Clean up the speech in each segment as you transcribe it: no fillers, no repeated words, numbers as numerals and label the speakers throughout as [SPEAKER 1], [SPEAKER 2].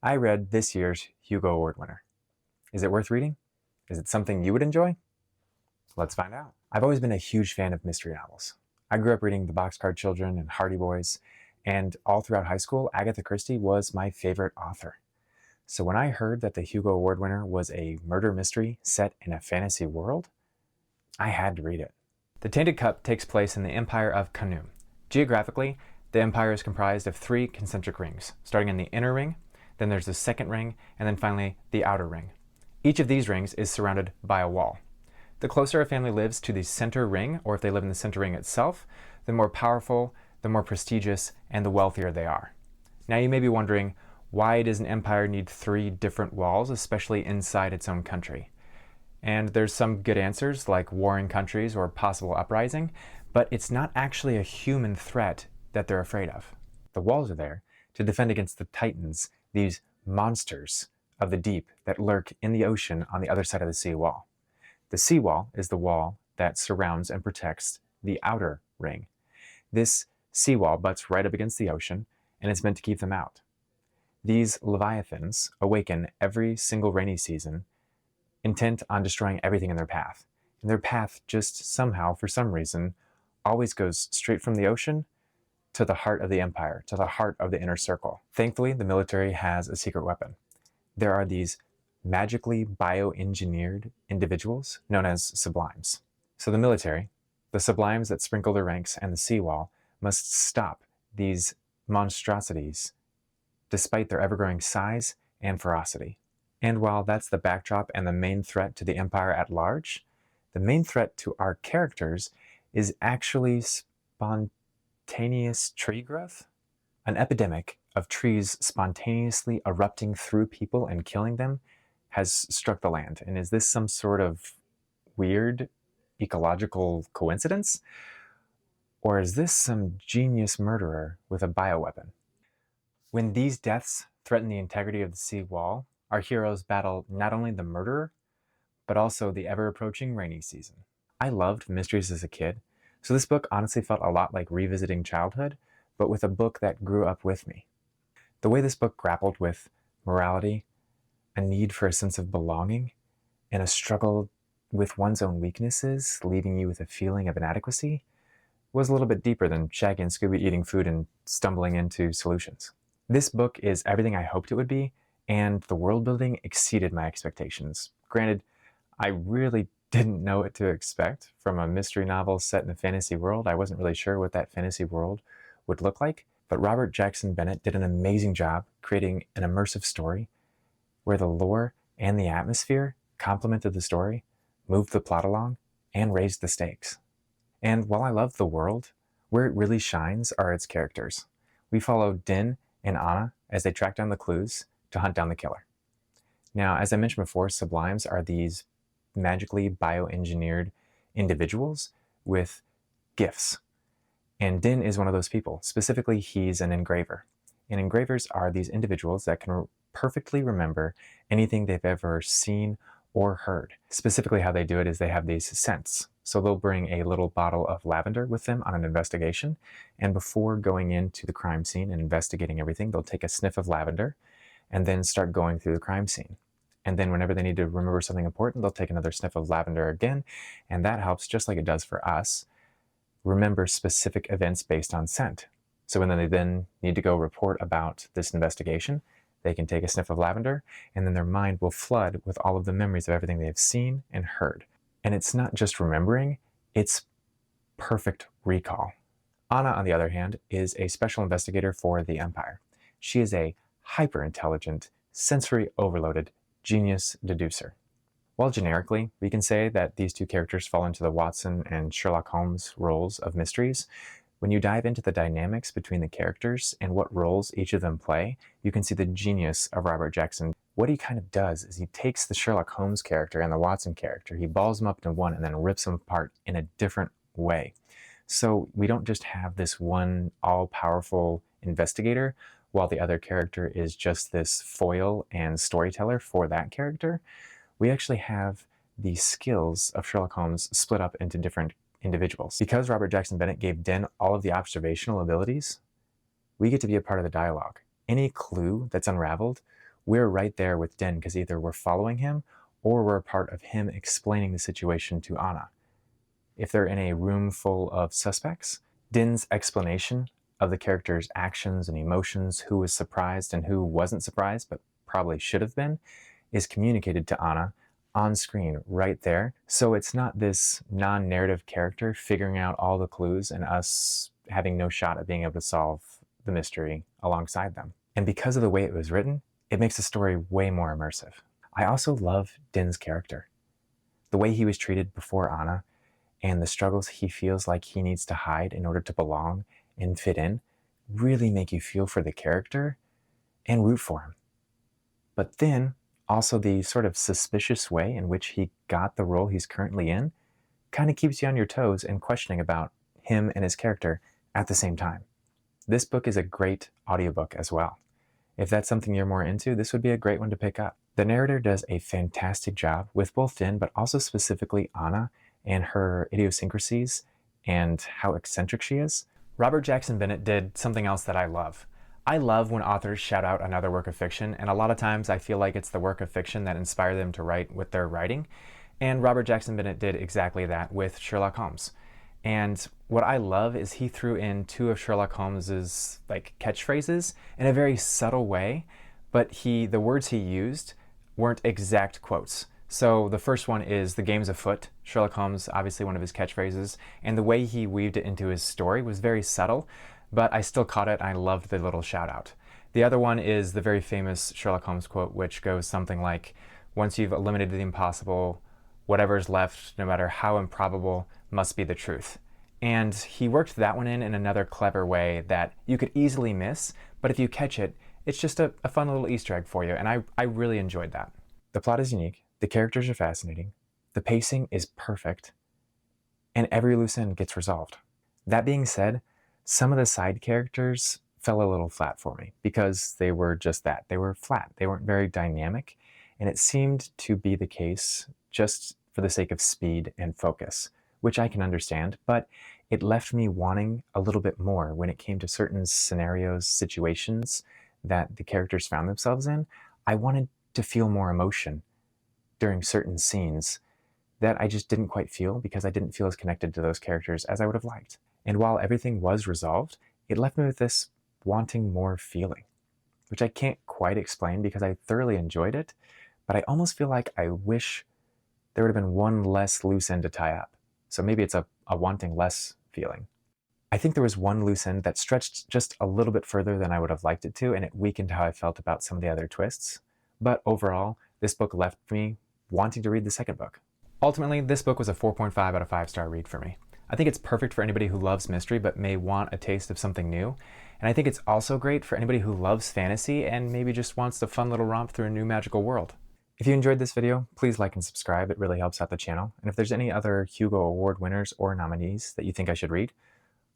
[SPEAKER 1] I read this year's Hugo Award winner. Is it worth reading? Is it something you would enjoy? Let's find out. I've always been a huge fan of mystery novels. I grew up reading The Boxcar Children and Hardy Boys, and all throughout high school, Agatha Christie was my favorite author. So when I heard that the Hugo Award winner was a murder mystery set in a fantasy world, I had to read it. The Tainted Cup takes place in the Empire of Khanum. Geographically, the empire is comprised of 3 concentric rings, starting in the inner ring, then there's the second ring, and then finally the outer ring. Each of these rings is surrounded by a wall. The closer a family lives to the center ring, or if they live in the center ring itself, the more powerful, the more prestigious, and the wealthier they are. Now you may be wondering, why does an empire need 3 different walls, especially inside its own country? And there's some good answers, like warring countries or possible uprising, but it's not actually a human threat that they're afraid of. The walls are there to defend against the Titans, these monsters of the deep that lurk in the ocean on the other side of the seawall. The seawall is the wall that surrounds and protects the outer ring. This seawall butts right up against the ocean, and it's meant to keep them out. These leviathans awaken every single rainy season, intent on destroying everything in their path. And their path just somehow, for some reason, always goes straight from the ocean to the heart of the empire, to the heart of the inner circle. Thankfully, the military has a secret weapon. There are these magically bioengineered individuals known as sublimes. So the military, the sublimes that sprinkle their ranks, and the seawall must stop these monstrosities despite their ever-growing size and ferocity. And while that's the backdrop and the main threat to the empire at large, the main threat to our characters is actually spontaneous tree growth. An epidemic of trees spontaneously erupting through people and killing them has struck the land. And is this some sort of weird ecological coincidence? Or is this some genius murderer with a bioweapon? When these deaths threaten the integrity of the sea wall, our heroes battle not only the murderer, but also the ever-approaching rainy season. I loved mysteries as a kid, so this book honestly felt a lot like revisiting childhood, but with a book that grew up with me. The way this book grappled with morality, a need for a sense of belonging, and a struggle with one's own weaknesses, leaving you with a feeling of inadequacy, was a little bit deeper than Shaggy and Scooby eating food and stumbling into solutions. This book is everything I hoped it would be, and the world building exceeded my expectations. Granted, I really didn't know what to expect from a mystery novel set in a fantasy world. I wasn't really sure what that fantasy world would look like, but Robert Jackson Bennett did an amazing job creating an immersive story where the lore and the atmosphere complemented the story, moved the plot along, and raised the stakes. And while I love the world, where it really shines are its characters. We follow Din and Anna as they track down the clues to hunt down the killer. Now, as I mentioned before, sublimes are these magically bioengineered individuals with gifts. And Din is one of those people. Specifically, he's an engraver. And engravers are these individuals that can perfectly remember anything they've ever seen or heard. Specifically, how they do it is they have these scents. So they'll bring a little bottle of lavender with them on an investigation, and before going into the crime scene and investigating everything, they'll take a sniff of lavender and then start going through the crime scene. And then whenever they need to remember something important, they'll take another sniff of lavender again, and that helps, just like it does for us, remember specific events based on scent. So when they then need to go report about this investigation, they can take a sniff of lavender, and then their mind will flood with all of the memories of everything they've seen and heard. And it's not just remembering, it's perfect recall. Anna, on the other hand, is a special investigator for the Empire. She is a hyper-intelligent, sensory overloaded genius deducer. While generically, we can say that these 2 characters fall into the Watson and Sherlock Holmes roles of mysteries, when you dive into the dynamics between the characters and what roles each of them play, you can see the genius of Robert Jackson. What he kind of does is he takes the Sherlock Holmes character and the Watson character, he balls them up into one and then rips them apart in a different way. So we don't just have this one all-powerful investigator, while the other character is just this foil and storyteller for that character. We actually have the skills of Sherlock Holmes split up into different individuals. Because Robert Jackson Bennett gave Den all of the observational abilities, we get to be a part of the dialogue. Any clue that's unraveled, we're right there with Din because either we're following him or we're a part of him explaining the situation to Anna. If they're in a room full of suspects, Din's explanation of the character's actions and emotions, who was surprised and who wasn't surprised but probably should have been, is communicated to Anna on screen right there. So it's not this non-narrative character figuring out all the clues and us having no shot at being able to solve the mystery alongside them. And because of the way it was written, it makes the story way more immersive. I also love Din's character. The way he was treated before Anna and the struggles he feels like he needs to hide in order to belong and fit in really make you feel for the character and root for him. But then also the sort of suspicious way in which he got the role he's currently in kind of keeps you on your toes and questioning about him and his character at the same time. This book is a great audiobook as well. If that's something you're more into, this would be a great one to pick up. The narrator does a fantastic job with both Din, but also specifically Anna and her idiosyncrasies and how eccentric she is. Robert Jackson Bennett did something else that I love. I love when authors shout out another work of fiction, and a lot of times I feel like it's the work of fiction that inspired them to write what they're writing. And Robert Jackson Bennett did exactly that with Sherlock Holmes. And what I love is he threw in two of Sherlock Holmes's catchphrases in a very subtle way, but the words he used weren't exact quotes. So the first one is "the game's afoot." Sherlock Holmes, obviously one of his catchphrases, and the way he weaved it into his story was very subtle, but I still caught it. I loved the little shout out. The other one is the very famous Sherlock Holmes quote, which goes something like, "Once you've eliminated the impossible, whatever's left, no matter how improbable, must be the truth." And he worked that one in another clever way that you could easily miss, but if you catch it, it's just a fun little Easter egg for you, and I really enjoyed that. The plot is unique, the characters are fascinating, the pacing is perfect, and every loose end gets resolved. That being said, some of the side characters fell a little flat for me because they were just that. They were flat. They weren't very dynamic, and it seemed to be the case just for the sake of speed and focus, which I can understand, but it left me wanting a little bit more when it came to certain scenarios, situations that the characters found themselves in. I wanted to feel more emotion during certain scenes that I just didn't quite feel because I didn't feel as connected to those characters as I would have liked. And while everything was resolved, it left me with this wanting more feeling, which I can't quite explain because I thoroughly enjoyed it, but I almost feel like I wish there would have been one less loose end to tie up. So maybe it's a wanting less feeling. I think there was one loose end that stretched just a little bit further than I would have liked it to, and it weakened how I felt about some of the other twists. But overall, this book left me wanting to read the second book. Ultimately, this book was a 4.5 out of 5-star read for me. I think it's perfect for anybody who loves mystery but may want a taste of something new. And I think it's also great for anybody who loves fantasy and maybe just wants a fun little romp through a new magical world. If you enjoyed this video, please like and subscribe. It really helps out the channel. And if there's any other Hugo Award winners or nominees that you think I should read,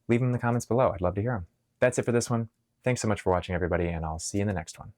[SPEAKER 1] leave them in the comments below. I'd love to hear them. That's it for this one. Thanks so much for watching, everybody, and I'll see you in the next one.